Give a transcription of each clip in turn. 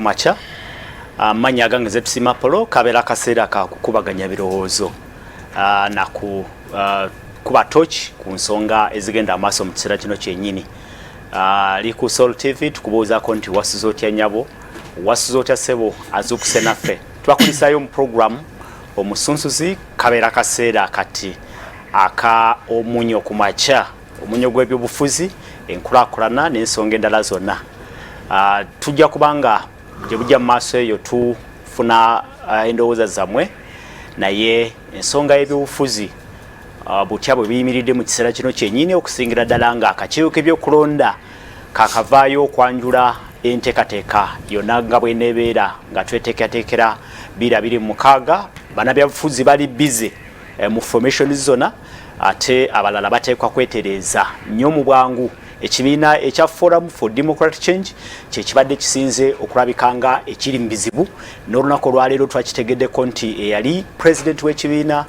Makya amanya gange zetusima polo kabera kaseera ka kukubaganya birowoozo na kuba torch ku nsonga ezigenda amaaso mu kiseera kino kyennyini. Liku Soul TV tukubuuzaako nti wasuza otya nyabo, wasuza otya ssebo azuukuse naffe. Twakulisayo mu program omusunsuzi kabera kaseera kati aka Omunnyo Ku Makya, omunnyo gw'ebyobufuzi, enkulaakulana n'ensonga endala zonna. Tujja kubanga gye bujja mu maaso eyo tufuna endowooza zammwe, naye ensonga y'ebyobufuzi butya bwe biyimiridde mu kiseera kino kyennyini okusingira ddala nga akakiiko k'ebyokulonda kakavaayo okwanjula enteekateeka yonna nga bw'eneebeera nga tweteekateekera 2026. Bannabyabufuzi bali bize mu formation zonna, ate abalala bateekwa kwetereeza nnyo mu bwangu ekibiina ekya Forum for Democratic Change kyekibadde kisinze okulabikanga ekiri mu bizibu, n'olunaku olwaleero twakitegeddeko nti eyali president w'ekibiina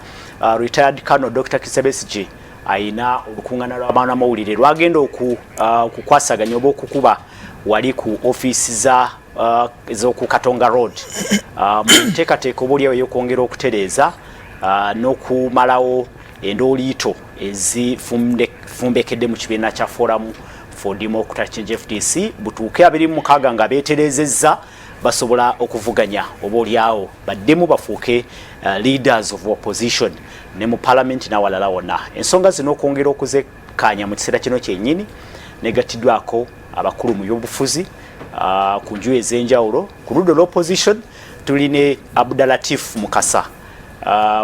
retired Colonel Dr. Kisebesige ayina olukuŋŋaana lw'amawulire lwagenda okukwasaganya oba okukuba wali ku ofiisi z'oku Katonga Road mu nteekateeka obaolyawo ey'okwongera okutereeza n'okumalawo endooliito ezifumbekedde mu kibiina kya Forum for Democratic Change FDC butuuke 26 nga beeterezezza basobola okuvuganya obaolyawo baddemu bafuuke leaders of opposition ne mu parliament n'awalala wonna. Ensonga zino okwongera okuzekkaanya mu kiseera kino kyennyini negatiddwako abakulu mu by'obufuzi ku njuyi ez'enjawulo. Ku ludda olw'opposition tuline Abdulatif Mukasa,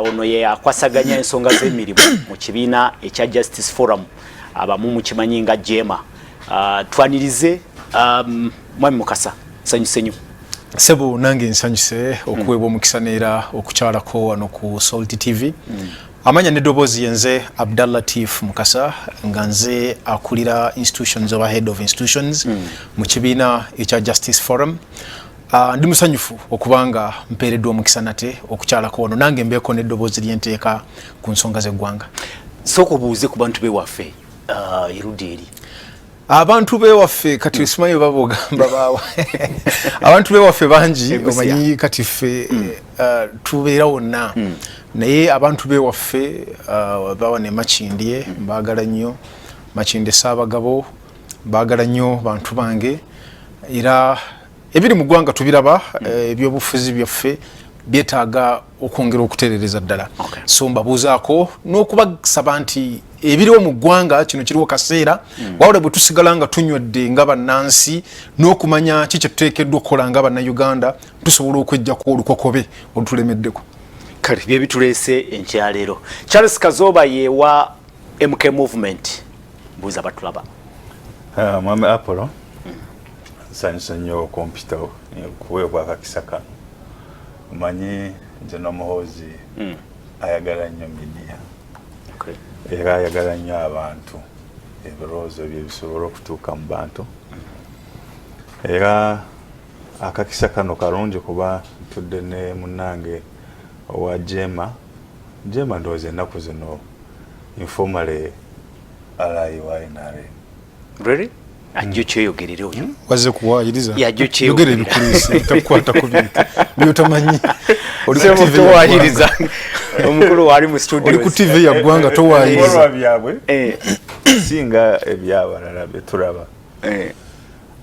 ono ye akwasaganya ensonga z'emirimu mu kibiina ekya Justice Forum, abamu mukimanyi nga Jema. Twanirize Mwami Mukasa, nsanyuse nnyo. Sebo nange nsanyuse okuweebwa omukisa neera okukyalako wano ku Soul TV. Amanya n'eddoboozi yenze Abdulatif Mukasa nga nze akulira institutions oba head of institutions mu kibiina ekya Justice Forum. Ndi musanyufu okubanga mpeereddwa omukisa nate okukyalako wano, nange mbeeko n'eddoboozi ly'enteeka ku nsonga z'eggwanga. Sooka obuuze ku bantu b'ewaffe erudde eri. Abantu b'ewaffe kati simanyi babogamba baawa. Abantu b'ewaffe bangi omanyi kati ffe tubeera wonna, naye abantu b'ewaffe bawa ne Makindye mbaagala nnyo, Makindye Ssaabagabo mbaagala nnyo bantu bange, era ebiri mu ggwanga tubiraba, ebyobufuzi byaffe byetaaga okwongera okutereereza ddala. So mbabuuzaako n'okubasaba nti ebiriwo mu ggwanga kino kiriwo kaseera wawula bwe tusigala nga tunywedde nga bannansi n'okumanya ki kye tuteekeddwa okukola nga bannayuganda tusobola okweggyako olukokobe olutulemeddeko. Kale bye bituleese enkyaleero. Charles Kazoba yewa MK Movement, mbuuza batulaba. Mwami Apollo nsanyusa nnyo kompyuta kuweebwa akakisa kano. Omanyi nze n'omuhoozi ayagala nnyo media, era ayagala nnyo abantu, ebirowoozo bye bisobola okutuuka mu bantu, era akakisa kano kalungi kuba ntudde ne munnange owa Jema ndowooza ennaku zino informale alayi wa NRM. Really? Ajjo kyeyogerere oyo waze kuwayiriza yajjo kyeyogerere bikulise takwata ku bintu byotamanyi oli kuwayiriza omukulu wali mu studio oli ku TV ya ggwanga towayiriza byabwe singa ebyabalala betulaba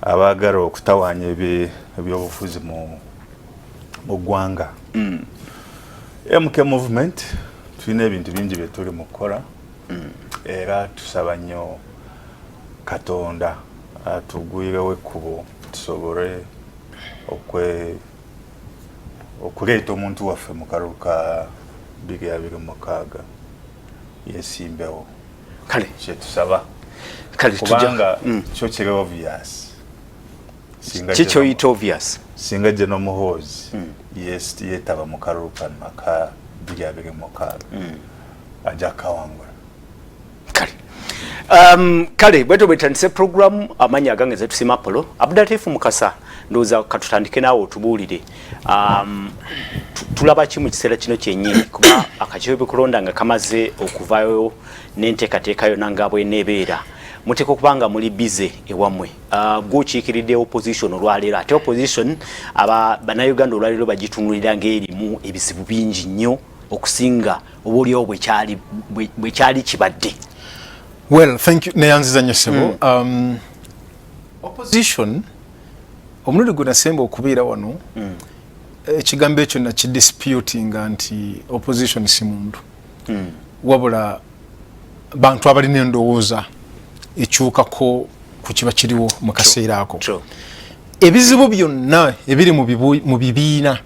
abaagala okutawaanya ebyobufuzi mu ggwanga. MK Movement tulina ebintu bingi bye tuli mu kukola, era tusaba nnyo Katonda atugwirewo ekkubo tusobole okuleeta omuntu waffe mu kalulu ka 2026 yesimbewo. Kale kyetusaba kubanga kyo kiri obvious. Kikyo yita obvious. Singa gye n'omuhoozi yeetaba mu kalulu kano aka 2026 ajja kawangula. Kale kale bweto bwetandise program amanya agange zetusima Apollo. Abdulatif Mukasa ndowooza katutandike naawe otubuulire tulaba ki mu kiseera kino kyennyini kuba akakiiko k'ebyokulonda nga kamaze okuvaayo n'enteekateeka yonna nga bw'eneebeera muteko kubanga muli bize ewamwe gukiikiridde opposition olwaleero ate opposition bannayuganda olwaleero bagitunulira ng'erimu ebizibu bingi nnyo okusinga obuolyawo bwe kyali kibadde. Well, thank you neyanziza nnyo ssebo. Opposition omulundi gwe nasemba okubeera wano ekigambo ekyo nakidisputinga nti opposition si muntu wabula bantu abalina endowooza ekyukako ku kiba kiriwo mu kaseera ako. Ebizibu byonna ebiri mu bibiina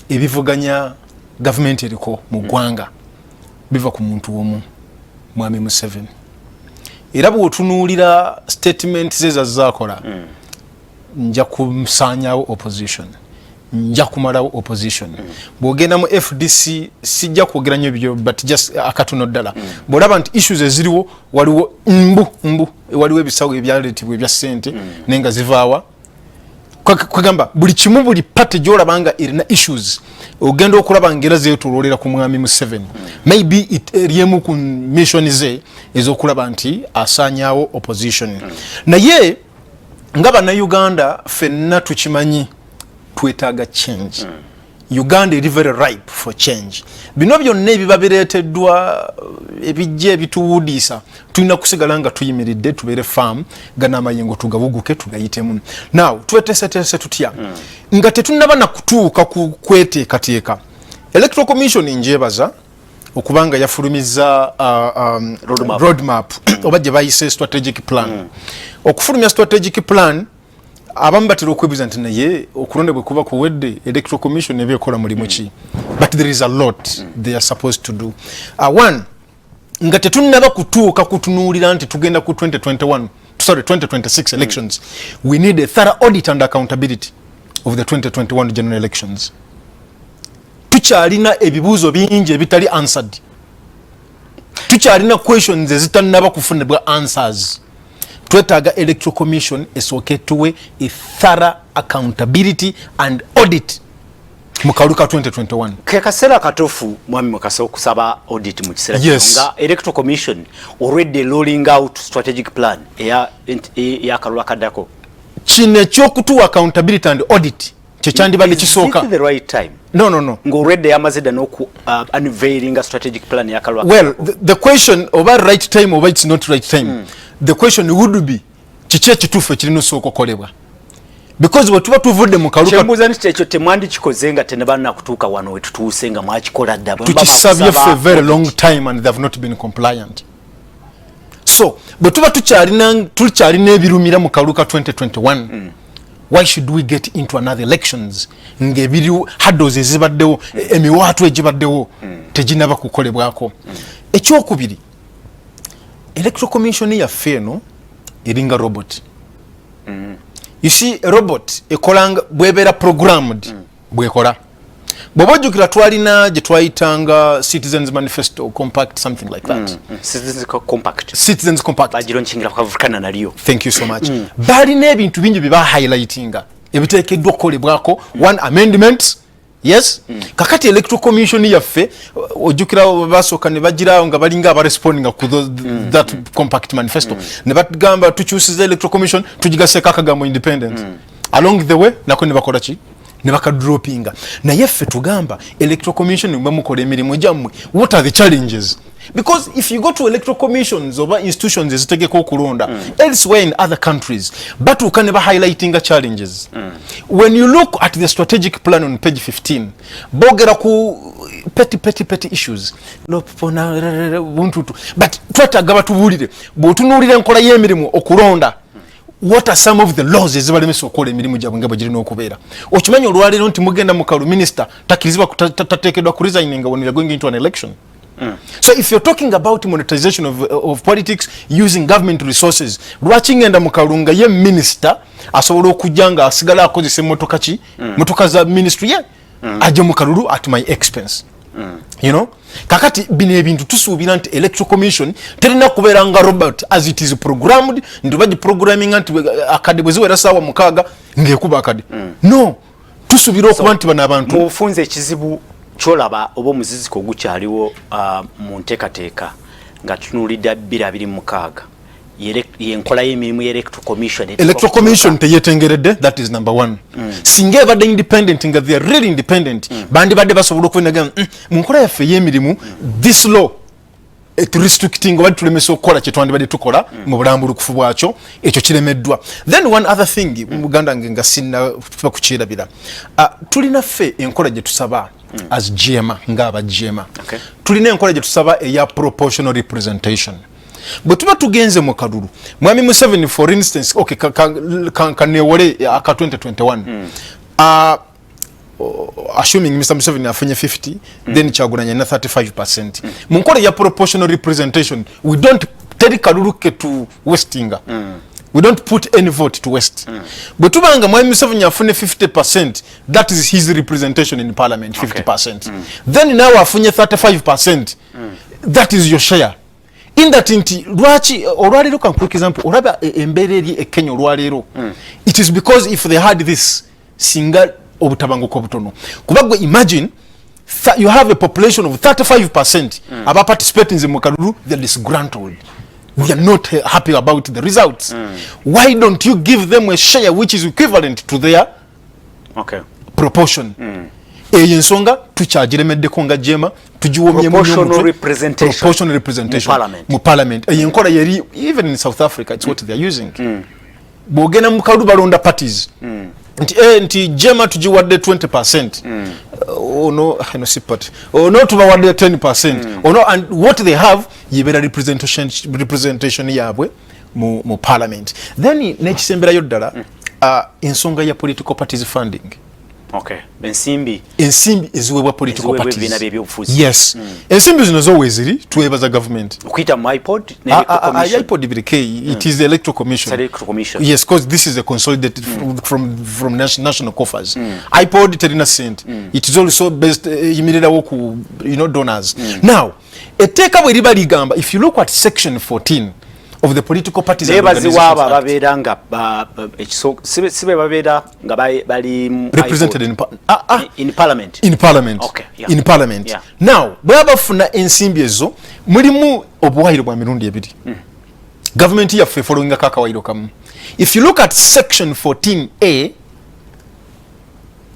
ebivuganya gavumenti eriko mu ggwanga biva ku muntu omu, Mwami Museveni. Era bw'otunuulira statement ze zazaakola nja kusaanyawo opposition, nja kumalawo opposition. Bw'ogenda mu FDC sijja kwogera nnyo ebyo but just akatono ddala. Bw'olaba nti issues eziriwo waliwo waliwo ebisawo ebyaleetebwa ebya ssente naye nga zivaawa. Kwagamba buli kimu buli party gy'olabanga erina issues ogenda okulaba ngera zeetooloolera ku Mwami Museveni. Maybe eriemu ku mission ze ez'okulaba nti asaanyaawo opposition. Naye nga bannayuganda ffenna tukimanyi twetaaga change. Uganda eri very ripe for change. Bino byonna ebiba bireeteddwa ebijja ebituwudiisa tulina kusigala nga tuyimiridde tubeere farm gana amayengo tugabuguke tugayitemu. Now tweteeseteese tutya nga tetunnaba na kutuuka ku kweteekateeka. Electoral Commission njebaza okubanga yafulumizza roadmap oba gye bayise strategic plan. Okufulumya strategic plan abamu batera okwebuuza nti naye okulonda bwe kuba kuwedde Electoral Commission eba ekola mulimu ki? But there is a lot they are supposed to do. One, nga tetunnaba kutuuka kutunuulira nti tugenda ku 2026 elections. We need a thorough audit and accountability of the 2021 general elections. Tukyalina ebibuuzo bingi ebitali answered. Tukyalina questions ezitannaba kufunibwa answers. Twetaaga Electoral Commission esooke tuwe a thorough accountability and audit mu kalulu ka 2021. Ke kaseera katuufu Mwami Mukasa okusaba audit mu kiseera nga Electoral Commission already rolling out strategic plan eya kalulu akaddako. Kino ekyokutuwa accountability and audit kyekyandibadde kisooka. Is it the right time? No. Ngo already yamazidde n'oku unveiling a strategic plan ya kalulu akaddako. Well, the question over right time or it's not right time. The question would be kiki ekituufu ekirina osooka okolebwa. Because bwe tuba tuvudde mu kaluka kyembuuza nti ekyo temwandi kikoze nga tenebana kutuuka wano we tutuuse nga mwakikola dda tukisabye for a very long time and they have not been compliant. So bwe tuba tukyalina ebirumira mu kaluka 2021 why should we get into another elections ng'ebiriwo hurdles ezibaddewo emiwaatwa egibaddewo teginaba kukolebwako. Ekyokubiri, Electoral Commission yaffe eno eringa robot. You see, a robot ekolanga bwebera programmed bwekola. Bw'oba ojjukira twalina gye twayitanga Citizens Manifesto Compact, something like that. Citizens Compact. Bagironkingira kavukana naliyo. Thank you so much. Balina ebintu bingi bye highlightinga ebiteekeddwa okukolebwako. One, amendments. Yes. Kakati Electoral Commission yaffe ojjukira basooka ne bagirawo nga balinga abarespondinga ku that compact manifesto. Ne bagamba tukyusiza Electoral Commission tugigaseko akagambo independent. Along the way nako ne bakola ki? Ne bakadroppinga. Naye ffe tugamba Electoral Commission mwe mukola emirimu gyammwe. What are the challenges? Because if you go to Electoral Commissions or institutions ezitegeka okulonda elsewhere in other countries, but we can never highlighting challenges. When you look at the strategic plan on page 15, bogera ku petty issues. No buntutu. But twetaaga batubuulire bw'otunuulira enkola y'emirimu okulonda. What are some of the laws ezibalemesa okukola emirimu gyabwe nga bwe girina okubeera? Okimanyi olwaleero nti mugenda mu kalu minister takirizibwa tateekeddwa ku resigning when we are going into an election. So if you're talking about monetization of politics using government resources, lwaki ngenda mu kalunga ye minister asobola okujja nga asigala akozesa emmotoka ki motoka za ministry ye aje mu kalulu at my expense. You know, kakati bino ebintu tusuubira nti Electoral Commission terina kubeera nga robot as it is programmed nti bagi programming nti akade bwe ziwera saawa mukaaga ng'ekuba akade. No, tusuubira okuba nti bano abantu mufunze ekizibu kyolaba oba omuziziko ogukyaliwo mu nteekateeka nga tunuulidde 2026 yenkola y'emirimu y'electoral commission. Electoral commission teyetengeredde, that is number one. Singa badde independent nga they are really independent, bandi badde basobola okwenagana mu nkola yaffe y'emirimu this law restricting oba tulemesa okukola kye twandibadde tukola mu bulambulukufu bwakyo, ekyo kiremeddwa. Then one other thing mu Buganda nga sinna tuba kukyerabira, tulina ffe enkola gye tusaba as GMA ng'aba GMA, tulina enkola gye tusaba eya proportional representation. Bwe tuba tugenze mu kalulu Mwami Museveni for instance, okay, kanewole aka 2021 assuming Mr. Museveni afunye 50 then Kyagulanyi na 35%. Mu nkola ya proportional representation we don't teri kalulu ke to Westinga. We don't put any vote to West. Bwe tubanga Mwami Museveni afune 50%, that is his representation in parliament, 50%. Then now afunye 35%, that is your share. In that inti lwachi olwalero kan for example olaba embereri e Kenya olwalero, it is because if they had this single obutabanguko butono kubagwe imagine you have a population of 35% aba participating in mukalulu, they are disgruntled, we are not happy about the results. Why don't you give them a share which is equivalent to their proportion? Ensonga tukyagiremedde nga jema tujiwomye proportional representation mu parliament. Enkola yeri even in South Africa it's what they are using. Bogena mu kalulu balonda parties nti jema tujiwadde 20%, no si party, no tubawadde 10%, no, and what they have yibera representation yabwe mu parliament. Then nekisemberayo ddala ensonga ya political parties funding. Ensimbi eziweebwa political parties. Yes. Ensimbi zino zowe ziri tuweebaza government. Okuyita mu iPod iPod bireke, it is the electoral commission. Yes, because this is a consolidated from national coffers. iPod terina cent. It is also based yimirirawo ku donors. Now, etteeka bwe liba ligamba, if you look at section 14 of the political parties and organizations babera nga sibe babera nga bali represented in parliament. In parliament. Now bwabafuna ensimbi ezo mulimu obuwahiro bwa mirundi ebiri. Government yaffe following akawahiro kamu. If you look at section 14A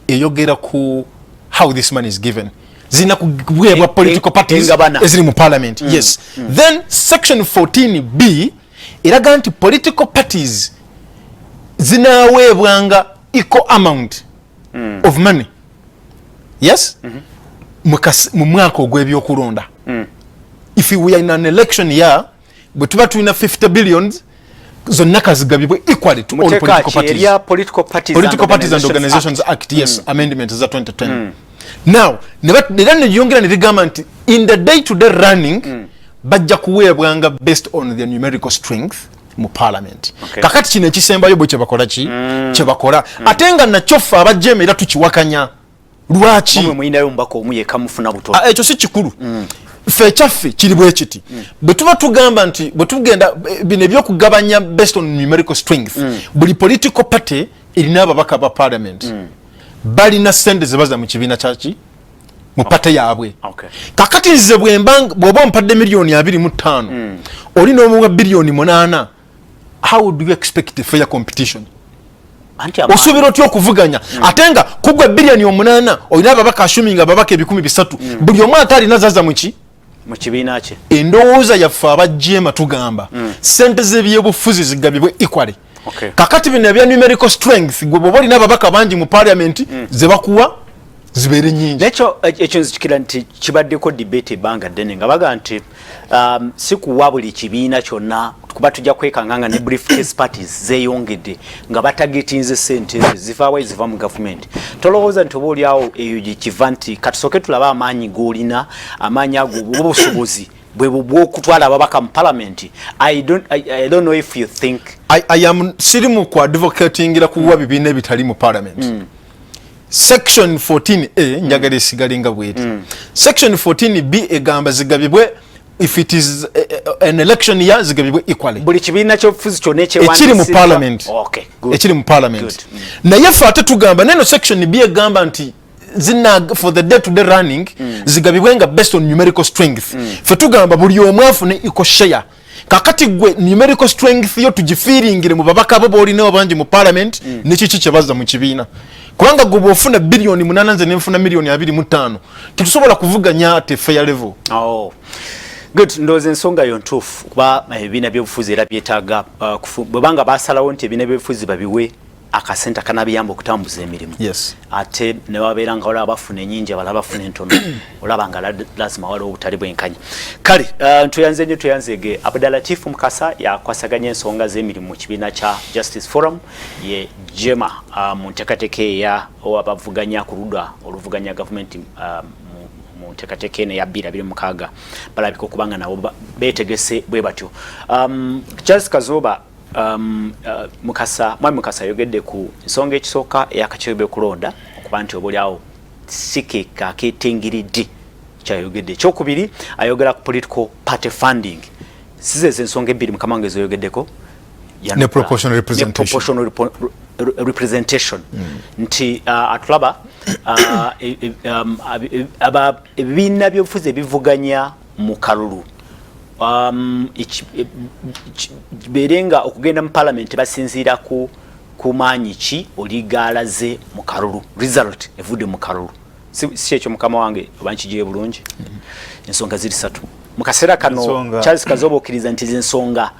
eyogera ku how this money is given, zina kuweebwa political parties eziri mu parliament. Yes. Then section 14B iraga nti political parties zinaweebwanga equal amount of money. Yes. Mu mwaka ogw'ebyokulonda. If we are in an election year, bwe tuba tulina 50 billions zonna kazigabibwe equally to all political parties. Political parties and Organizations Act, yes, amendment za 2010. Now, ne yongera ne ligamba nti in the day-to-day running bajja kuweebwanga based on their numerical strength mu parliament. Kakati kino ekisembayo bwe kyebakola kyebakola ate nga nakyofa abajjema era tukiwakanya. Lwaki? Mwe mwinayo mbako omuyeka mufuna buto. Ekyo si kikulu. Ffe kyaffe kiri bwe kiti. Bwe tuba tugamba nti bwe tugenda bino ebyokugabanya based on numerical strength, buli political party erina ababaka ba parliament. Balina sente zebaza mu kibiina kyaki mu pate yaabwe. Kakati nze bw'oba ompadde miliyoni 25 oli n'omuwa biliyoni 8, how do you expect a fair competition? Osuubira otya okuvuganya ate nga kugwa biliyoni 8 olina ababaka assuming ababaka 1,300 buli omu ate alina zaza mu kibiina kye. Endowooza yaffe abajjema tugamba sente z'ebyobufuzi zigabibwe equally. Kakati bino ebya numerical strength gwe bw'oba olina ababaka bangi mu parliament ze bakuwa zibeere nyingi. Ekyo nzikira nti kibaddeko debate ebbanga ddene nga baga nti si kuwa buli kibiina kyonna kuba tujja kwekanganga ne briefcase parties zeeyongedde nga batagetinze sente zivaawo eziva mu government. Tolowooza nti oba oliawo eyo gyekiva nti katusooke tulaba amaanyi g'olina, amaanyi ago obusobozi bwe bw'okutwala ababaka mu parliament. I don't know if you think I am sirimu ku advocatingira kuwa bibiina ebitali mu parliament. Section 14A njagala esigale nga bweti. Section 14B egamba zigabibwe if it is an election year zigabibwe equally. Buli kibiina ky'obufuzi kyonna ekyewandiisibwa ekiri mu parliament. Okay, good. Ekiri mu parliament. Naye ffe ate tugamba neno section B egamba nti for the day-to-day running zigabibwe nga based on numerical strength. Ffe tugamba buli omu afune equal share. kakati gwe numerical strength yo tugifeelingire mu babaka abo bolina abangi mu parliament n'eki kyebaza mu kibiina kubanga gwe bwofuna bilioni 8 nze nenfuna milioni 25 tetusobola kuvuganya ate fair level. Good, ndoze ensonga yo ntuufu kuba ebibiina by'obufuzi era byetaaga bwebanga basalawo nti ebibiina by'obufuzi babiwe akasenta kanabiyamba okutambuza emirimu. Yes. Ate ne wabeera nga olaba bafuna ennyingi abalala bafuna entono olaba nga lazima waliwo obutali bwenkanya. Kale tuyanzege Abdulatif Mukasa yakwasaganya ensonga z'emirimu mu kibiina kya Justice Forum ye Jema mu nteekateeka eya abavuganya ku ludda oluvuganya gavumenti mu nteekateeka eno ya 2026 balabika okubanga nabo beetegese bwe batyo. Charles Kazoba Mwami Mukasa yogedde ku nsonga ekisooka eyakakiwebe kulonda okuba nti obalyawo sikeka akeetengeredde kyayogedde. Ekyokubiri ayogera ku political party funding. Sizeze ensonga ebbiri mukamange ezoyogeddeko ne proportional representation. Nti atulaba ebibiina by'obufuzi ebivuganya mu kalulu berenga okugenda mu parliament basinziira ku maanyi ki oligalaze mu kalulu result evudde mu kalulu si ekyo mukama wange obankigiye bulungi. Ensonga ziri 3 mu kaseera kano. Charles Kazoba okkiriza nti z'ensonga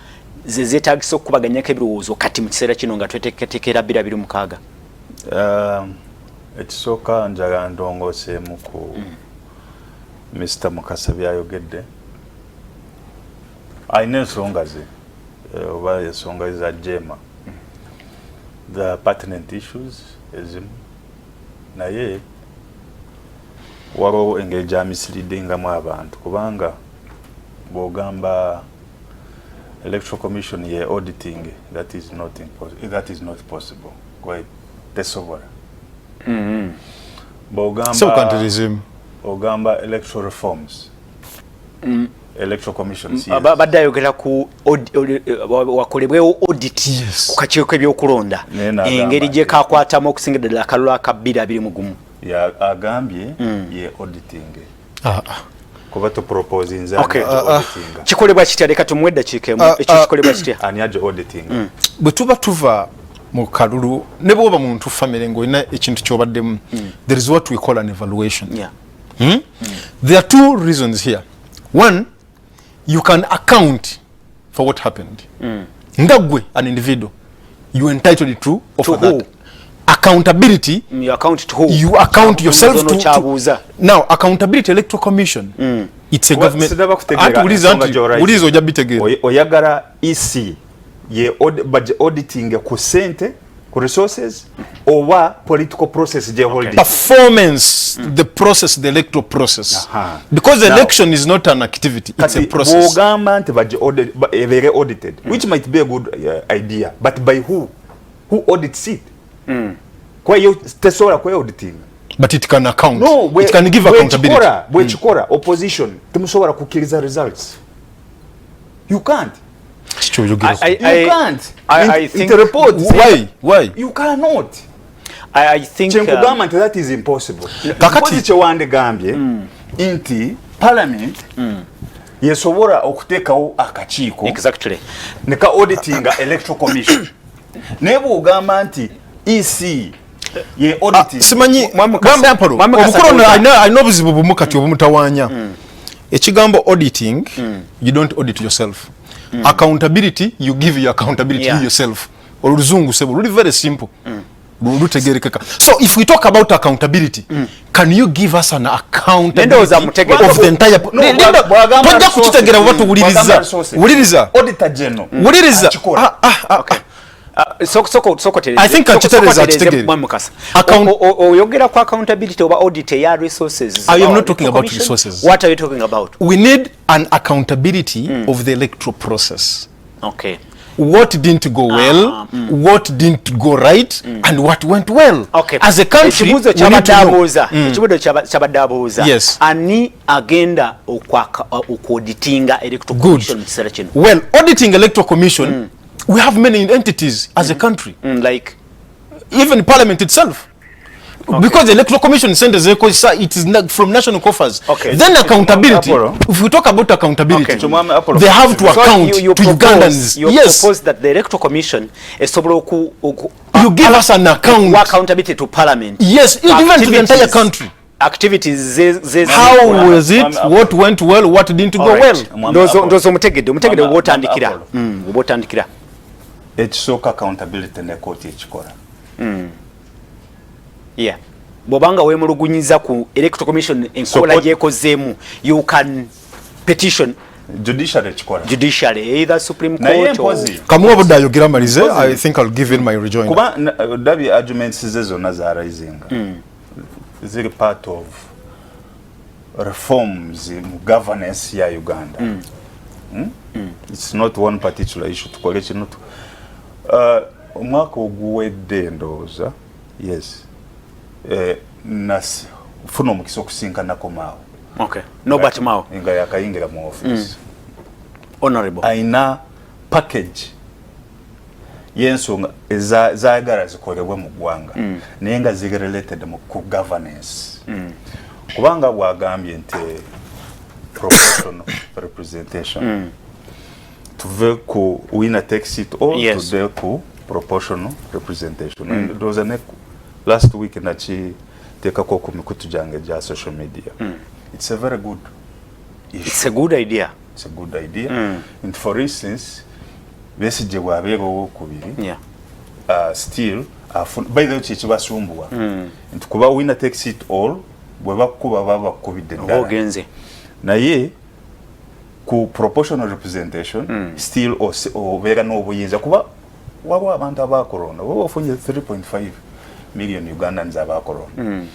zezeetagisa okubaganyako ebirowoozo kati mu kiseera kino nga tweteekateekera 2026. Ekisooka njagala ndongooseemu ku Mr. Mukasa byayogedde. Alina ensonga ze oba ensonga za Jema, the pertinent issues ezimu, naye waliwo engeri gyamisiriddingamu abantu kubanga bw'ogamba Electoral Commission ye auditing that is not possible. Quite tesobola. Bw'ogamba electoral reforms. Electoral Commission badde ayogera ku wakolebwewo audit ku kakiiko ebyokulonda engeri gye kakwatamu okusingira ddala akalulu aka 2021 agambye ye auditing kuba tupropose nze auditing kikolebwa kitya leka tumuwe eddakiika emu ekyo kikolebwa kitya ani aje auditing bwe tuba tuva mu kalulu ne bwoba muntu family ng'olina ekintu ky'obaddemu there is what we call an evaluation. There are two reasons here. One, you can account for what happened. Ngagwe, an individual, you entitled to offer that. Accountability, you account to who? You account yourself to now, accountability electoral commission. It's a government. Oyagara EC ye budget auditing ku sente ku resources over political process je holding performance the process, the electoral process. Because the election is not an activity, it's a process. Government budget audited, which might be a good idea, but by who audits it? Kwa hiyo tesola kwa auditing, but it can account. No, it can give accountability. Bwechikora opposition temusobola kukiriza results. You can't. You can't. I think it reports. Why? You cannot. I think government that is impossible. Kakati chewande gambye inti parliament yesobora okuteekawo akakiiko exactly neka auditing electoral commission nebo ogamba nti EC ye auditing simanyi gamba yampalo obukolo alina buzibu bumu kati obumutawanya ekigambo auditing you don't audit yourself. Accountability, you give your accountability to yourself. Oluzungu sebo really very simple. So if we talk about accountability, can you give us an accountability of the entire Auditor General. I think oyogera ku accountability over audit ya resources. I am not talking about resources. What are you talking about? We need an accountability of the electoral process. Okay. What didn't go well, what didn't go right, and what went well. Okay. As a country, we need to know. Yes. Ani agenda auditinga electoral commission selection. Well, auditing electoral commission, we have many entities as a country. Like even parliament itself. Because the electoral commission sent it is from national coffers. Then accountability. If we talk about accountability, they have to account to Ugandans. You propose that the electoral commission is you give us an account. Accountability to parliament. Yes, even to the entire country. Activities. How was it? What went well? What didn't go well? Those Omutegedde wotandikira. Ekisooka accountability ne court ekikola. Yeah. Bobanga wemulugunyiza ku electoral commission enkola yekozeemu, you can petition judiciary either Supreme Court or Kamuwa boda yogera malize. I think I'll give in my rejoinder. Kuba dabi arguments zezo na zarayizinga. Ziri part of reforms in governance ya Uganda. It's not one particular issue tukole kino. Omwaka oguwedde ndowooza. Yes. Nas funo mukisa okusinkana komaawo. Okay. Nobody Mao. Nga yakayingira mu office. Honorable. Aina package yensonga zaagala zikolebwe mu ggwanga naye nga ziri related ku governance. Kubanga bwagambye nti proportional representation tuve ku winner takes it all tuve ku proportional representation. And there was a last week nachi tekako ku mikutu jange ja social media. It's a very good issue. It's a good idea. It's a good idea. And for instance, Besije wabeewo okubiri. Still by the way kibasumbuwa. Nti kuba winner takes it all bwe bakuba babakubidde ddala. Ogenze. Naye ku proportional representation still obeera n'obuyinza kuba waliwo abantu abakorona baba bafunye 3.5 million Ugandans abakorona.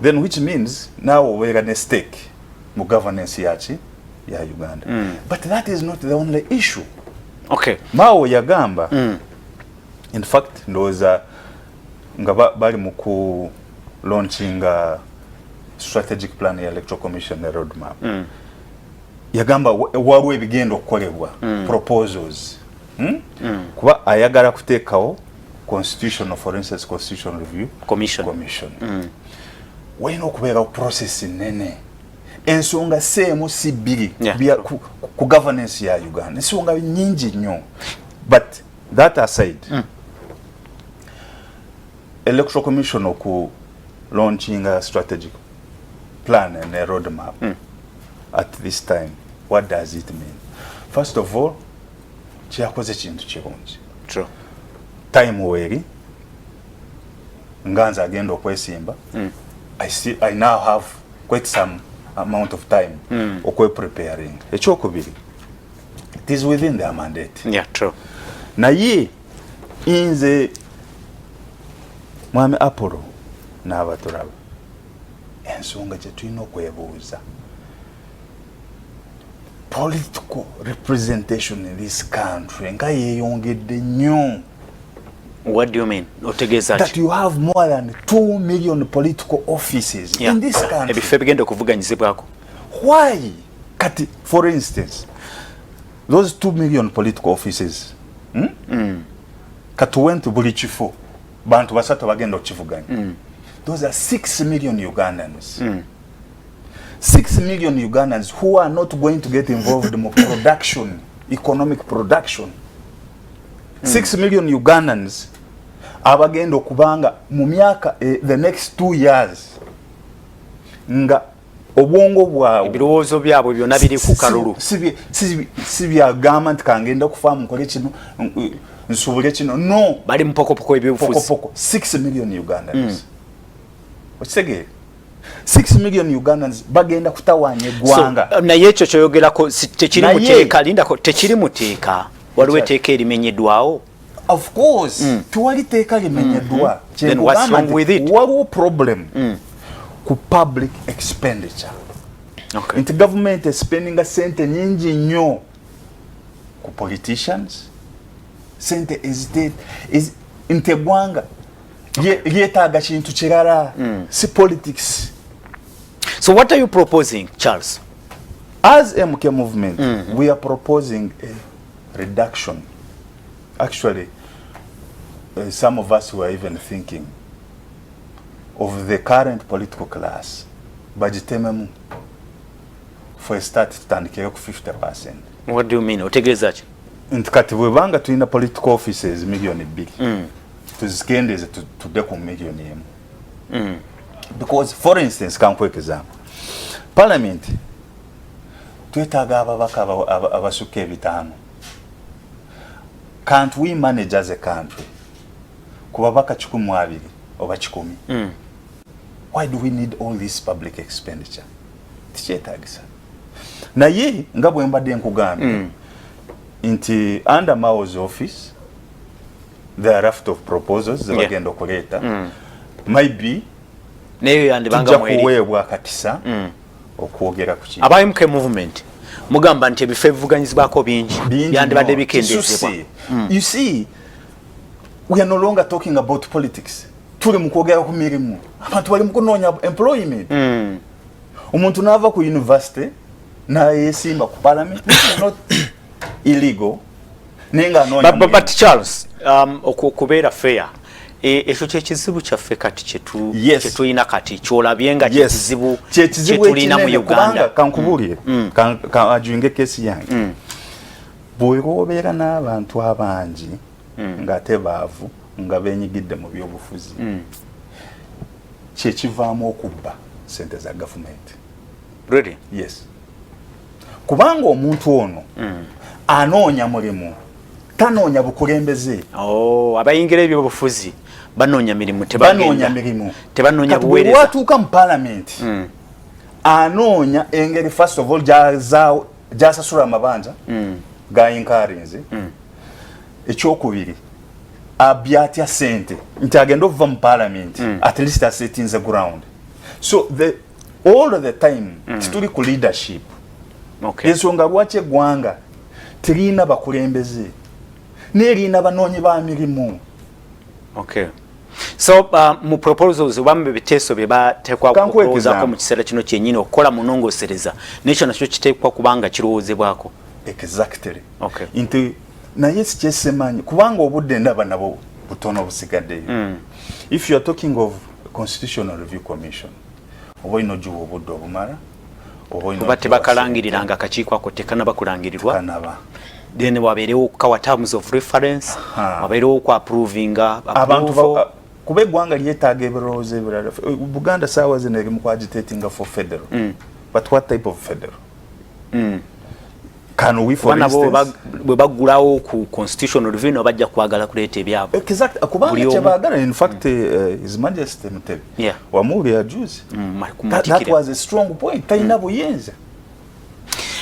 Then which means now obeera ne stake mu governance yachi ya Uganda. But that is not the only issue. Okay. Mao yagamba in fact ndoza nga bali mu ku launching a strategic plan ya electoral commission ne roadmap. Yagamba waliwo ebigenda okukolebwa proposals. Kuba ayagala kuteekawo constitutional, for instance, constitutional review commission. Wayina okubeerawo process nene. Ensonga seemu si bbiri ku governance ya Uganda. Ensonga nyingi nnyo. But that aside, electoral commission oku launching a strategic plan and a roadmap at this time, what does it mean? First of all, kyakoze kintu kirungi. True. Time weri nganza agenda okwesimba. I now have quite some amount of time preparing. Ekyokubiri, it is within their mandate. Yeah, true. Naye inze mwami Apollo n'abaturaba ensonga gye tulina okwebuuza, political representation in this country nga yeeyongedde nnyo. What do you mean? That you have more than 2 million political offices in this country. Why? Kati, for instance, those 2 million political offices, katuwentu buli kifo, bantu basatu bagenda okivuganya. Those are 6 million Ugandans. 6 million Ugandans who are not going to get involved in production, economic production. 6 million Ugandans abagenda okubanga mu myaka the next 2 years nga obwongo bwawe ebirowoozo byabwe byonna biri ku kalulu si bya government kangenda kufamu nkole kino nsubule kino no bali mpokopoko ebyobufuzi 6 million Ugandans. Okitegeera 6 million Ugandans bagenda kutawaanya eggwanga. Naye ekyo kyoyogerako tekiri muteeka, lindako tekiri muteeka, waliwo etteeka erimenyeddwawo. Of course, tuwali teeka limenyeddwa. Then what's wrong with it? Waliwo problem ku public expenditure. Okay. Nti government is spending a sente nyingi nnyo ku politicians. Sente is ntegwanga yeetaaga kintu kirala, si politics. So what are you proposing, Charles? As MK movement, we are proposing a reduction. Actually, some of us were even thinking of the current political class bagitememu for a start tutandikire ku 50%. What do you mean? Otegeeza ki? Nti kati bwebanga tulina political offices million 2 tuzigendeze tudde ku million 1. Because for instance kankweka example parliament twetaaga ababaka abasuka ebitaano. Can't we manage as a country kubabaka 12 oba 10? Why do we need all this public expenditure? Tikyetaagisa naye nga bwe mbadde nkugambye nti under Mao's office there are raft of proposals that bagenda okuleeta maybe neyo yandibanga mweri kuweebwa katisa okwogera ku kintu abayimuke movement mugamba nti ebifo ebivuganyizibwako bingi yandibadde bikendezebwa. You see, we are no longer talking about politics. Tuli mu kwogera ku mirimu abantu bali mu kunoonya employment. Omuntu n'ava ku university na yesimba ku parliament is not illegal. Nenga noonya but Charles okubeera fair ekyo kyekizibu kyaffe kati kyetulina kati kyolabye nga kizibu kyetulina mu Uganda. Kankubuulire ajunge kesi yange bw'obeera n'abantu abangi ng'ate baavu nga beenyigidde mu byobufuzi kyekivaamu okubba sente za gavumenti. Really? Yes. Kubanga omuntu ono anoonya mulimu tanoonya bukulembeze. Abayingira ebyobufuzi banoonya mirimu tebanoonya buweereza. Watuuka mu parliament anoonya engeri first of all gy'asasula amabanja ga inkarinze. Ekyokubiri abyatya sente nti agenda okuva mu parliament at least setting the ground. So all of the time tituli ku leadership. Ensonga lwaki eggwanga terina bakulembeze nerina banoonyi ba mirimu. So mu proposals bambe biteeso bye bateekwa kulowoozako mu kiseera kino kyennyini okukola munongosereza nekyo nakyo kiteekwa kubanga kirowoozebwako. Exactly. Nti naye sikyesemanyi kubanga obudde ndaba nabo butono busigaddeyo. If you are talking of Constitutional Review Commission oba ino juwa obudde obumala oba tebakalangiriranga akakiiko ako tekanabakulangirirwa then wabeerewo kawa terms of reference wabeerewo ku approvinga abantu kuba eggwanga lyetaaga ebirowoozo ebirala. Buganda saawa zino eri mu agitatinga for federal. But what type of federal? Can we for instance bwe bagulawo ku constitutional review no bajja kwagala kuleeta ebyabo. Exactly. Kubanga kyebagala in fact His Majesty Mutebi wamuuli ajuzi that was a strong point. Talina buyenza.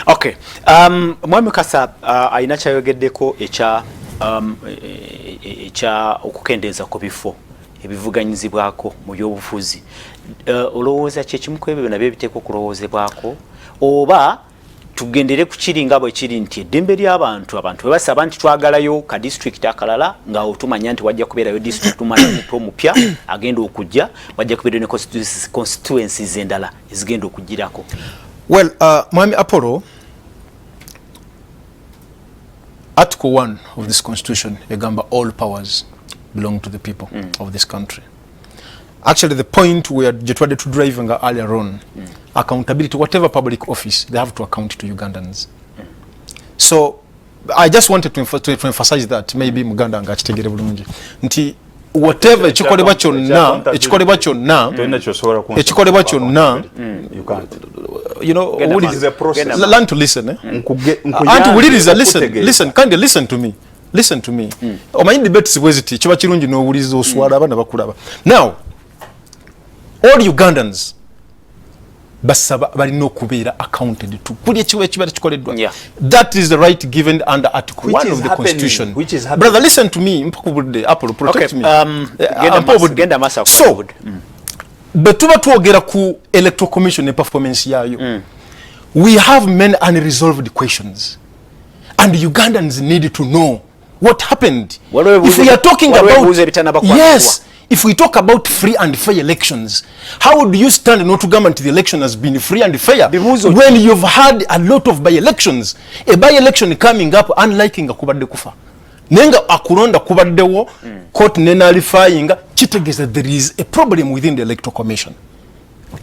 Okay. Mwami Kasa ayina kyayogeddeko ekya okukendeeza ku bifo ebivuganyizibwako mu byobufuzi. Olowooza kyekimu ku ebyo nabyo ebiteekwa okulowoozebwako oba tugendere ku kiri nga bwe kiri nti eddembe ly'abantu bwe basaba nti twagalayo ka district akalala nga otumanya nti wajja kubeerayo district omupya agenda okujja wajja kubeerayo ne constituencies endala ezigenda okujjirako. Well, Mwami Apollo, Article 1 of this constitution, egamba all powers belong to the people of this country. Actually, the point where Jetwade to driving earlier on, accountability, whatever public office, they have to account to Ugandans. So, I just wanted to emphasize that, maybe Muganda anga chitegere bulungi. Nti, whatever ekikolebwa kyonna, you know, learn to listen. Listen, kindly listen to me. Listen to me. Omanyi debates bweziti, kiba kirungi n'owuliza oswala abana bakulaba. Now, all Ugandans basaba balina okubeera accounted to kuli ekiwa ekibala kikoleddwa. That is the right given under Article 1 of the Constitution. Brother, listen to me. Mpakubudde Apollo, protect me. So, betuba twogera ku Electoral Commission ne performance yayo. We have many unresolved questions. And Ugandans need to know what happened. If we are talking about if we talk about free and fair elections, how do you stand not to government the election has been free and fair when you've had a lot of by-elections? A by-election coming up unlike nga kubadde kufa. Nenga akulonda kubaddewo court nenalifyinga kitegeeza there is a problem within the electoral commission.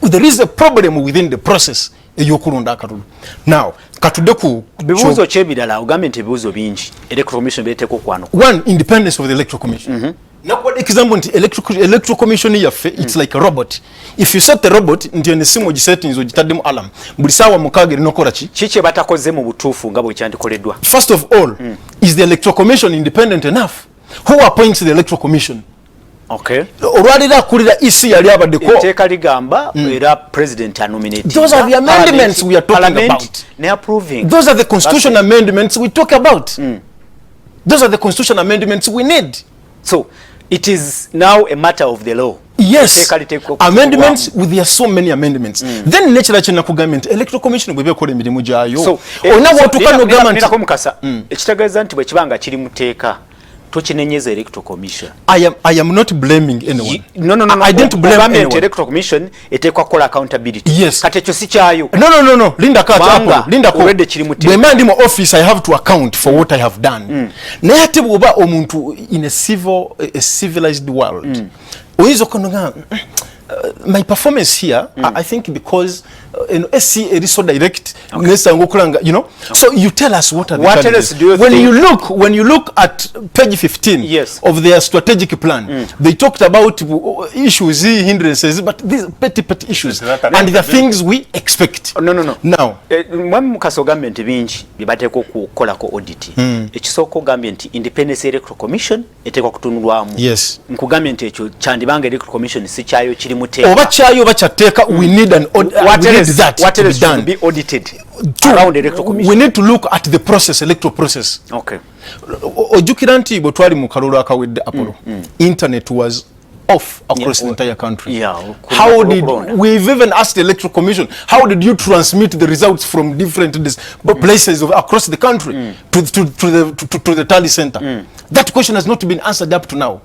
There is a problem within the process eyokulonda akalulu. Now katudde ku bibuuzo kyebirala ugambe nti ebibuuzo bingi electoral commission beeteko kwano. One, independence of the electoral commission. Now what example nti electoral commission yaffe it's like a robot. If you set the robot nti enesimu ogisettings ogitaddemu alarm buli saawa mukaaga erinokola kiki batakoze mu butuufu nga bwe kyandikoleddwa. First of all, is the electoral commission independent enough? Who appoints the electoral commission? Okay. Olwalira akulira EC yali abaddeko. Etteeka ligamba era president anominating. Those are the amendments we are talking about. Ne approving. Those are the constitutional amendments we talk about. Those are the constitutional amendments we need. So it is now a matter of the law. Yes, amendments, there are so many amendments. Then nature chena government electoral commission bwe bekola emirimu gyayo. So ona watukano government nako mukasa ekitegeeza nti bwe kibanga kiri muteeka tokinenyeza electoral commission. I am not blaming anyone. No. I didn't blame anyone. Electoral commission etekwa kola accountability. Yes. Kati ekyo si kyayo. No. Linda Kata. Linda ko. Already kiri muteeka. When I'm in my office, I have to account for what I have done. Naye ate bwoba omuntu in a civilized world. Oyizo kononga my performance here, I think because SC is so direct, so you tell us what are the challenges. When you look at page 15 of their strategic plan, they talked about issues, hindrances, but these petty issues and the things we expect. No. Now, when mukaso government bingi bibateko kukola ko audit, ekisoko government independence electoral commission etekwa kutunulwamu. Yes. Nkugambye ekyo kyandibanga electoral commission si kyayo kiri muteeka. Oba kyayo bakyateka we need an audit. What else should be audited around the electoral commission? We need to look at the process, electoral process. Okay. Ojukira nti bwe twali mu kalulu akawedde Apollo, internet was off across the entire country. How did we've even asked the electoral commission, how did you transmit the results from different places across the country to the tally center? That question has not been answered up to now.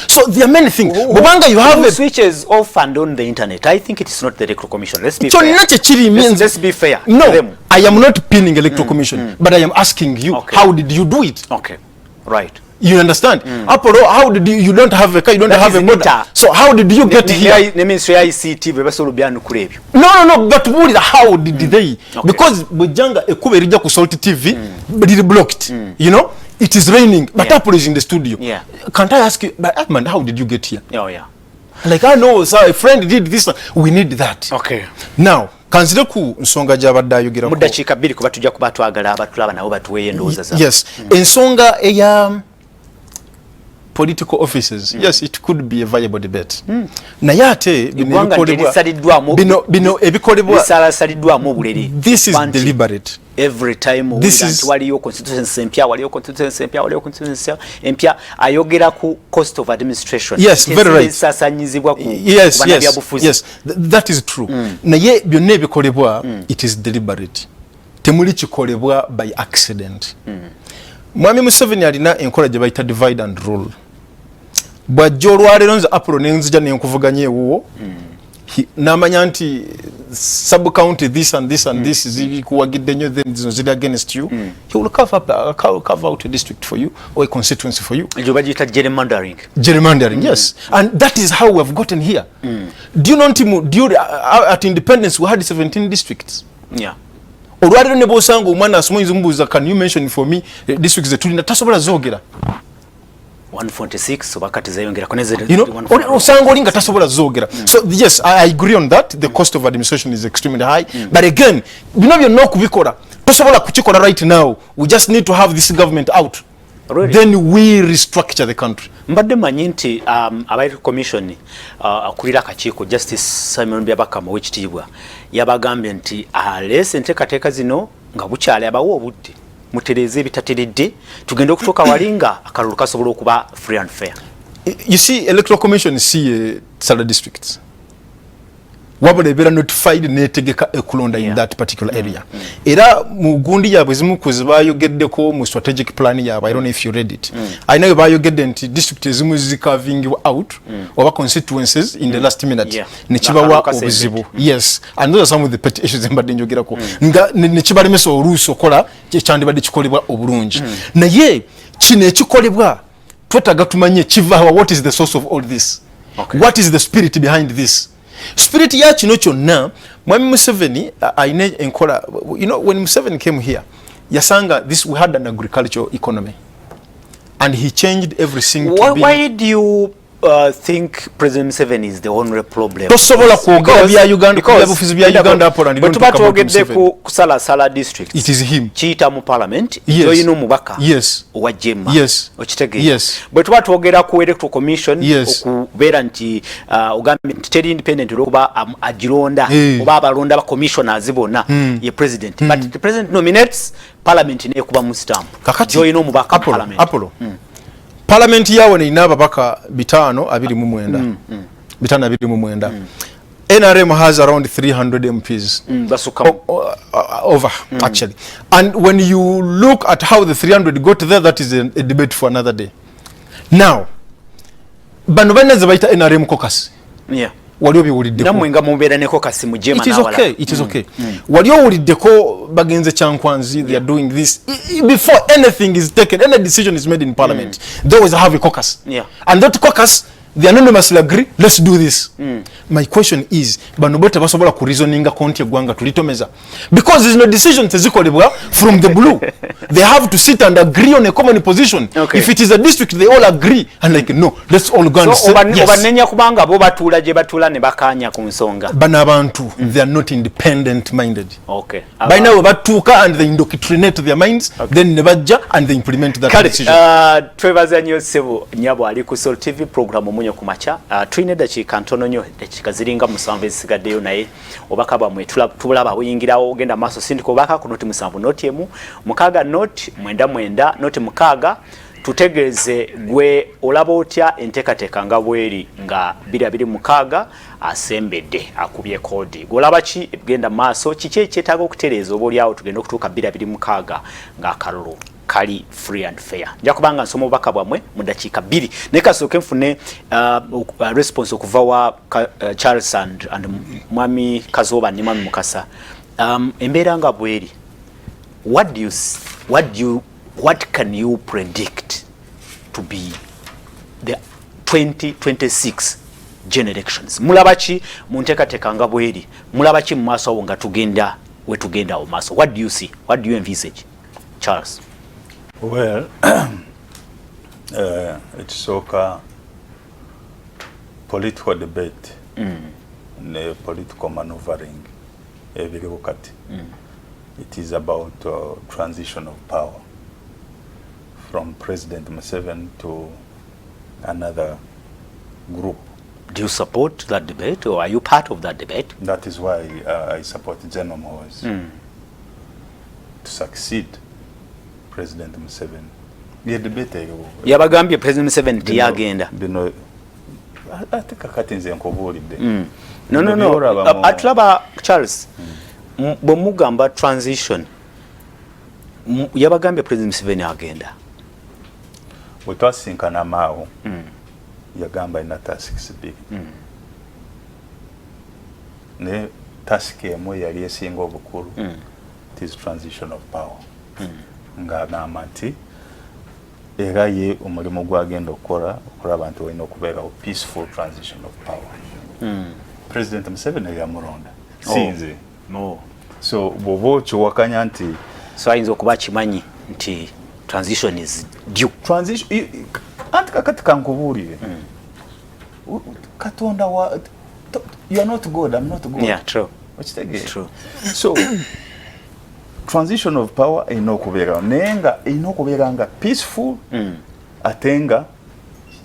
So there are many things. Bubanga, you have switches off and on the internet. I think it is not the electoral commission. Let's be fair. Let's be fair. No, I am not pinning electoral commission, but I am asking you, how did you do it? Okay, right. You understand? Apollo, how did you don't have a car, you don't have a motor. So how did you get here? No, but how did they? Because Bujanga ekube rija ku Salt TV, but it blocked. You know? It is raining, but Apollo is in the studio. Can't I ask you, but Ahmad, how did you get here? Like, I know, sir, a friend did this. We need that. Okay. Now, consider ku nsonga jabadda yogira ko. Mudakika biri kuba tujja kuba twagala abatulaba nabo batuweye ndoza za. Yes. Ensonga eya political offices. Yes, it could be a viable debate. Naye ate bino ebikolebwa this is deliberate. Every time this is waliyo constituency empya ayogera ku cost of administration. Yes, very right. Sasanyizibwa ku yes, that is true. Naye byonna ebikolebwa it is deliberate. Temuli kikolebwa by accident. Mwami Museveni alina enkola gye bayita divide and rule. Bwajja olwaleero nze Apollo nenzija nenkuvuganya ewuwo n'amanya nti sub county this and this and this zikuwagidde nnyo then zino ziri against you, he will carve out a district for you or a constituency for you. Ejo bagiyita gerrymandering, yes. And that is how we have gotten here. Do you know at independence we had 17 districts? Olwaleero ne bw'osanga omwana asomanyiriza omubuuza, can you mention for me districts zetulina, tasobola zoogera. 146 wakati zayongera koneze osanga olinga tasobola zoogera. So yes, I agree on that. The cost of administration is extremely high, but again bino byonna okubikola tosobola kukikola right now. We just need to have this government out. Really? Then we restructure the country. Mbadde manyi nti abayitu commission akulira akakiiko Justice Simon Byabakama w'ekitiibwa yabagambye nti alese enteekateeka zino nga bukyali abawo obudde mutereze ebitateredde tugenda okutuuka walinga akalulu kasobola okuba free and fair. You see, electoral commission see Sala districts wabula ebeera notified netegeka ekulonda in that particular area. Era mu gundi yaabwe zimu ku zibayogeddeko mu strategic plan yaabwe, I don't know if you read it. I know bayogedde nti district ezimu zikaving out oba constituencies in the last minute ne kibawa obuzibu. Yes, and those are some of the petty issues mbadde njogerako nga ne kibalemesa oluusi okola kyandibadde kikolebwa obulungi. Naye kino ekikolebwa twetaaga tumanye kiva, what is the source of all this? Okay. What is the spirit behind this? Spirit ya kino kyonna Mwami Museveni aine enkola, you know, when Museveni came here yasanga this, we had an agricultural economy and he changed everything. Why do you think President Museveni is the only problem? Tosobola kwogera bya Uganda byabufuzi bya Uganda hapo and don't talk about ku Sala district. It is him. Chita mu parliament. Yes. Joyino Omubaka. Yes. Wa Jema. Yes. Ochitege. Yes. But what wogera ku electoral commission okubera nti ugambe nti independent okuba agironda oba abalonda ba commissioners bonna ye president. But the president nominates parliament ne kuba mu stamp. Joyino Omubaka parliament. Apollo. Parliament yawo ne inaba baka bitano 29 bitano 29 NRM has around 300 MPs over actually, and when you look at how the 300 got there, that is a debate for another day. Now bano baneze baita NRM caucus wali obiwuliddeko namwe mubeera ne caucus mu Jema na wala. It is okay. Wali owuliddeko bagenze Kyankwanzi, they are doing this before anything is taken, any decision is made in parliament. They always have a caucus, and that caucus they anonymously agree, let's do this. My question is, bano bote basobola ku reasoninga konti egwanga tulitomeza, because there's no decision tezikolebwa from the blue. They have to sit and agree on a common position. If it is a district, they all agree and like, no, let's all go and say yes. Obanenya kubanga bo batula je batula ne bakanya ku nsonga bana abantu they are not independent minded. By now batuka and they indoctrinate their minds, then ne bajja and they implement that decision. Twebaza nnyo sebo nyabo ali ku Soul TV program Omunnyo Ku Makya. Twine dakika ntono nnyo dakika ziringa musanvu ezisigaddeyo naye obaka bamwe tulaba oyingirawo ogenda maaso sindiko obaka ku noti musanvu noti emu mukaga noti mwenda noti mukaga tutegeeze gwe olaba otya enteekateeka nga bweri nga 226 asembedde akubye kodi golaba ki ebigenda maaso kiki ekyetaaga okutereeza oba olyawo tugenda okutuuka 226 nga akalulu kali free and fair. Nja kubanga nsoma obubaka bwamwe mu dakiika 2 ne kasooke nfune response okuva wa Charles and Mwami Kazoba ne Mwami Mukasa. Embeera nga bweri, what can you predict to be the 2026 general elections? Mulabachi mu nteekateeka nga bweri, mulabachi mu maaso awo nga tugenda we tugenda o maaso? What do you see? What do you envisage, Charles? Well, it's okay. Political debate, political maneuvering, it is about transition of power from President Museveni to another group. Do you support that debate, or are you part of that debate? That is why I support General Mowes to succeed President Museveni. The debate yabagambye President Museveni tiyagenda. I think akati nze nkobulidde. No. Atulaba Charles. Bomugamba transition. Yabagambye President Museveni agenda. Bwe twasinkana maawo yagamba ina tasks big. Ne task emu yali esinga obukulu. It is transition of power. Ng'agamba nti era ye omulimu gwagenda okukola okulaba nti olina okubeerawo peaceful transition of power. President Museveni yamuronda sinze. So bw'oba okiwakanya nti so ayinza okuba kimanyi nti transition is due. Transition anti kakati kankubuulire. Katonda wa you are not God, I'm not God. Yeah, true. True. So transition of power ino okubeera nenga ino okubeera nga peaceful atenga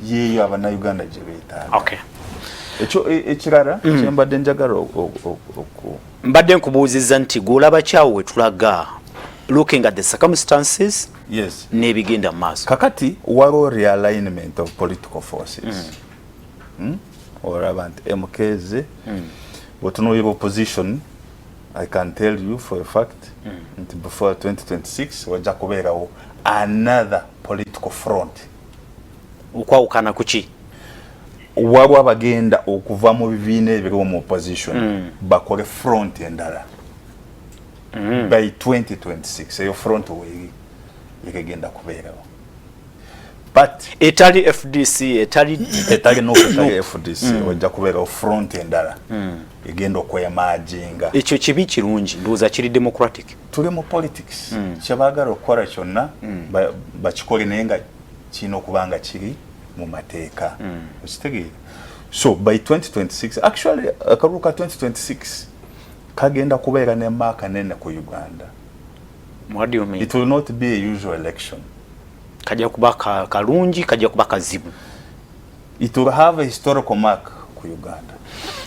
ye abana Uganda gye beetaaga. Okay. Ekyo ekirala kyembadde njagala mbadde nkubuuzizza nti gulaba kyawo wetulaga looking at the circumstances. Yes. Nebigenda maaso. Kakati waliwo realignment of political forces. Olaba nti MKZ bwetunuulira opposition, I can tell you for a fact that before 2026 wajja kubeerawo another political front. Okwawukana kuki? Waliwo abagenda okuva mu bibiina ebiriwo mu opposition bakole front endala by 2026. Eyo front weri ekegenda kubeerawo. but etali FDC etali no FDC wajja kubeera front endala egenda okwemajinga ekyo kibi kirungi ndoza kiri democratic tuli mu politics kyabagala okukola kyonna bakikole naye nga kino okubanga kiri mu mateeka okitegeera. So by 2026 actually akaruka 2026 kagenda kubeera ne mark nene ku Uganda. What do you mean? It will not be a usual election. Kajja kuba kalungi kajja kuba kazibu. It will have a historical mark ku Uganda.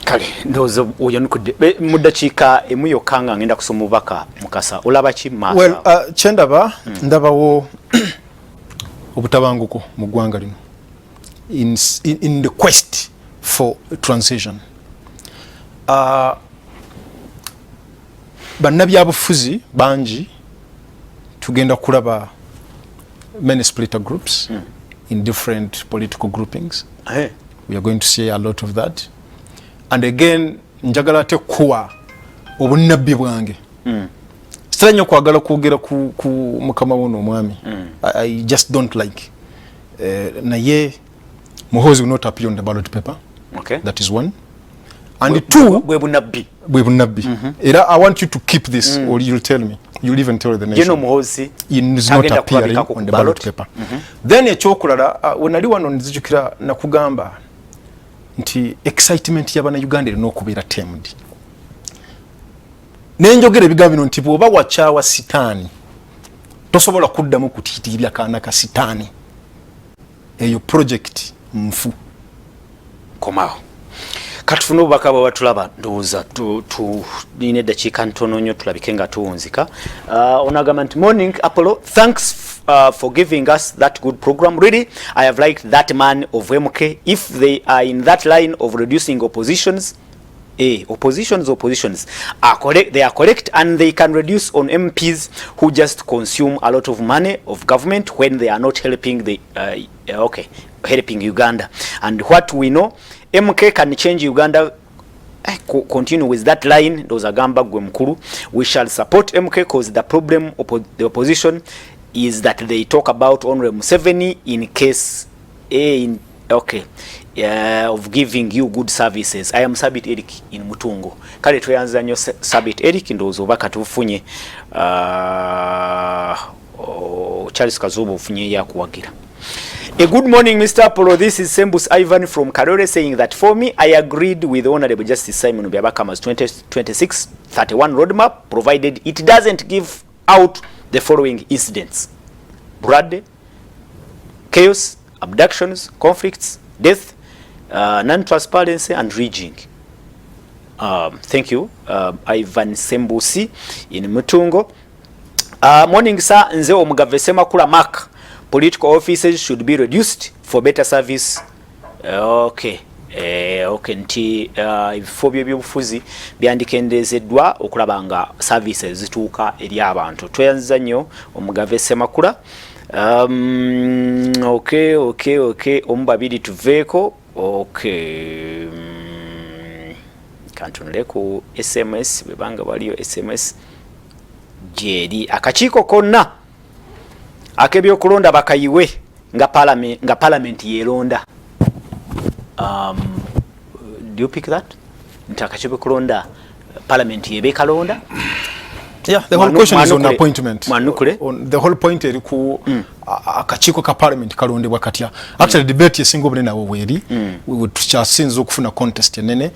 Kale ndozo oyo nkude mudakiika emu yokanga ngenda kusoma baka mukasa olaba ki masa. Well chendaba ndabawo obutabanguko mu ggwanga lino in the quest for transition. Bannabyabufuzi bangi tugenda kulaba many splitter groups in different political groupings. We are going to see a lot of that. And again, njagala te kuwa obunnabbi bwange. Stranyo kwagala kwogera ku mukama wono omwami. I just don't like. Naye Muhoozi will not appear on the ballot paper. Okay. That is one. And two, bwe bunnabbi. Era I want you to keep this or you'll tell me. You'll even tell the nation. Muhoozi is not appearing on the ballot paper. Then ekyokulala wenali wano nzijukira nakugamba nti excitement y'abana Uganda erina okubeera tamed. Nenjogera ebigambo bino nti bw'oba wakyawa sitaani tosobola kuddamu kutiitiibya kaana ka sitaani. Eyo project nfu. Komao. Katufuna obubaka bwe batulaba ndowooza nina eddakiika ntono nnyo tulabike nga tuwunzika. Onagamba nti morning Apollo, thanks for giving us that good program. Really, I have liked that man of MK. If they are in that line of reducing oppositions are correct, they are correct, and they can reduce on MPs who just consume a lot of money of government when they are not helping helping Uganda. And what we know, MK can change Uganda. Continue with that line. Those are gamba gwe mkuru. We shall support MK because the problem of the opposition is that they talk about Honorable Museveni in case of giving you good services. I am Sabit Eric in Mutungo. Kale tuyanza nnyo Sabit Eric ndowooza obaka tufunye Charles Kazuba ofunye yakuwagira. A good morning, Mr. Apollo. This is Sembus Ivan from Karore saying that for me, I agreed with Honorable Justice Simon Byabakama's 2026-31 roadmap, provided it doesn't give out the following incidents: blood, chaos, abductions, conflicts, death, non-transparency, and rigging. Thank you, Ivan Sembusi in Mutungo. Morning, sir. Nze Omugave Semakula Mark. Political offices should be reduced for better service. Nti ebifo by'ebyobufuzi byandikendeezeddwa okulaba nga services zituuka eri abantu. Tweyanziza nnyo Omugave Semakula. Omu babiri tuveeko. Kantunule ku SMS bwebanga waliyo SMS jeri akakiiko konna akebyokulonda bakayiwe nga parliament yeronda. Do you pick that? Ntakachebyokulonda parliament yebekalonda. Yeah, the whole question is on appointment. On the whole point eri ku akakiiko ka parliament kalondebwa katya. Actually debate yesinga obunene awo weri. We would tuchasinza okufuna contest enene.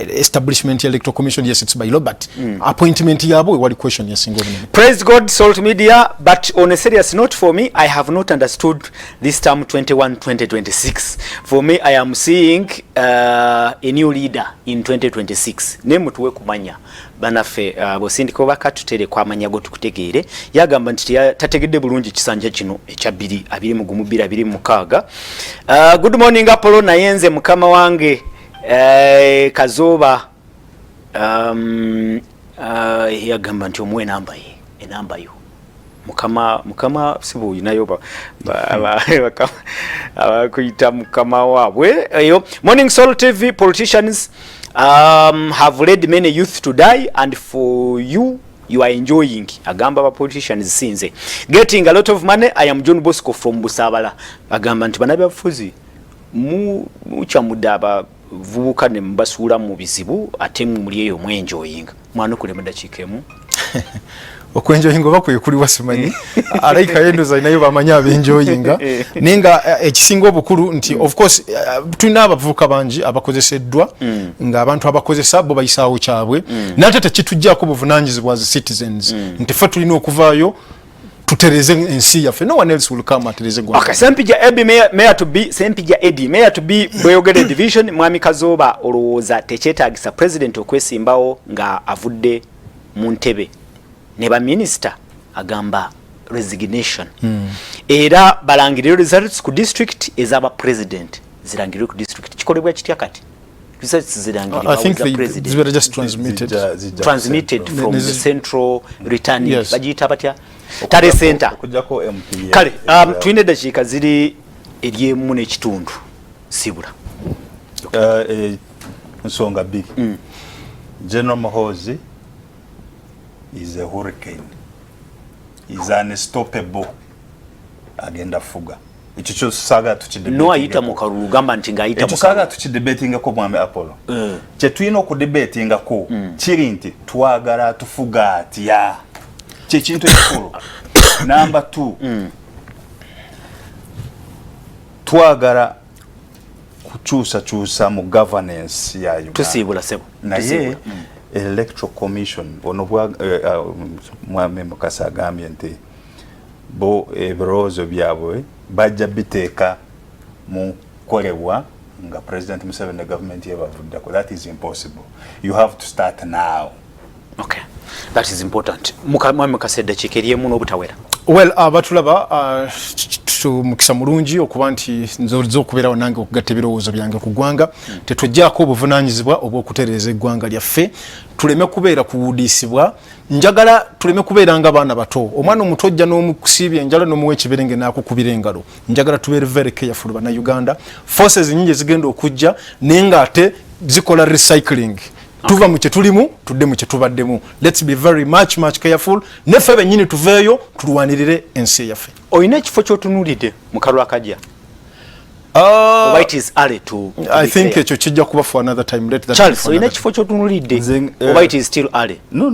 Establishment electoral commission, yes, it's by law, but appointment yabo wali question yesinga obunene. Praise God, Salt Media, but on a serious note, for me, I have not understood this term 21-2026. For me, I am seeing a new leader in 2026. Name tuwe kumanya. Banafe bosindiko baka tutere kwa manyago tukutegeere yagamba nti tategedde bulungi kisanja kino ekya 2 Good morning Apollo nayenze mukama wange Kazoba yagamba nti omwe enamba yo mukama sibu inayo kuyita mukama wabwe eyo. Morning Soul TV. Politicians have led many youth to die, and for you you are enjoying agamba aba politicians sinze getting a lot of money. I am John Bosco from Busabala agamba nti banabyafuzi mucha mudaba vubuka ne mbasula mu bizibu ate muri eyo mu enjoying mwana kule mudakikemu okwenjoyinga bakwe kuli wasimanyi alaika yendo zainayo bamanya abenjoyinga ninga ekisinga obukulu nti of course tulina abavuka banji abakozeseddwa nga abantu abakozesa bo bayisawo kyabwe natata kitujjako buvunanyizibwa as citizens nti fe tulina okuvaayo tutereze ensi yaffe. No one else will come atereze gwa. Okay, Sempija Ebi mayor to be Sempija Eddie mayor to be Boyogede division mwami Kazoba olowooza tekyetaagisa president okwesimbawo nga avudde mu ntebe ne ba minister agamba resignation era balangiriro results ku district ezaba president zirangiriro ku district kikolebwa kitya kati results zirangiriro I think they were just transmitted from the central returning bajita batya tare center kujako MP kale twine dakika ziri eryemu n'ekitundu sibula nsonga big General Muhoozi is a hurricane, is unstoppable agenda fuga ichicho saga tuchidebate no ayita mukarulu gamba nti ngayita mukarulu saga tuchidebatinga ko mwame Apollo che twino ku debatinga ko chiri nti twagala tufuga atya che kintu ekikulu number 2 twagala kuchusa mu governance ya Uganda tusibula sebo naye electoral commission onobwa mwame Mukasa agambye nti bo ebrozo byabwe bajja biteeka mu kolebwa nga president Museveni government yabavudde ko. That is impossible. You have to start now. Okay, that is important. Mwame Mukasa eddakiikeryemu n'obutawera. Well, abatulaba mukisa mulungi okuba nti nzo okubeerawo nange okugatta ebirowoozo byange ku ggwanga tetwejjaako obuvunanyizibwa obw'okutereeza eggwanga lyaffe tuleme kubeera kuwudiisibwa njagala tuleme kubeera nga abaana bato omwana omuto ojja n'omukusiibya enjala n'omuwa ekiberenge n'akukubira engalo njagala tubeere very careful bannayuganda forces nyingi ezigenda okujja naye ng'ate zikola recycling tuva mu kyetulimu tudde mu kyetubaddemu. Let's be very much careful neffe bennyini tuveeyo tulwanirire ensi yaffe. Oyina ekifo ky'otunuulidde mu kalwa akajja? Oba it is early to I think ekyo kijja kuba for another time. Let that Charles, oyina ekifo ky'otunuulidde oba it is still early? No,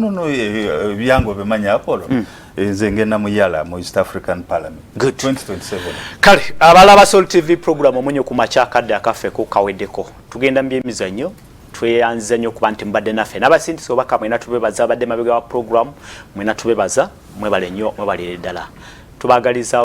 byango bimanya Apollo. Nze ngenda mu Yala mu East African Parliament. Good. 2027. Kale, abalaba Soul TV program Omunnyo Ku Makya akadde akafeeko kaweddeko. Tugenda mbyemizannyo tweyanziza nnyo kuba nti mbadde naffe n'abasindisi obaka mwena tubebaza abadde mabega wa program mwena tubebaza mwebale nnyo mwebalire ddala tubaagaliza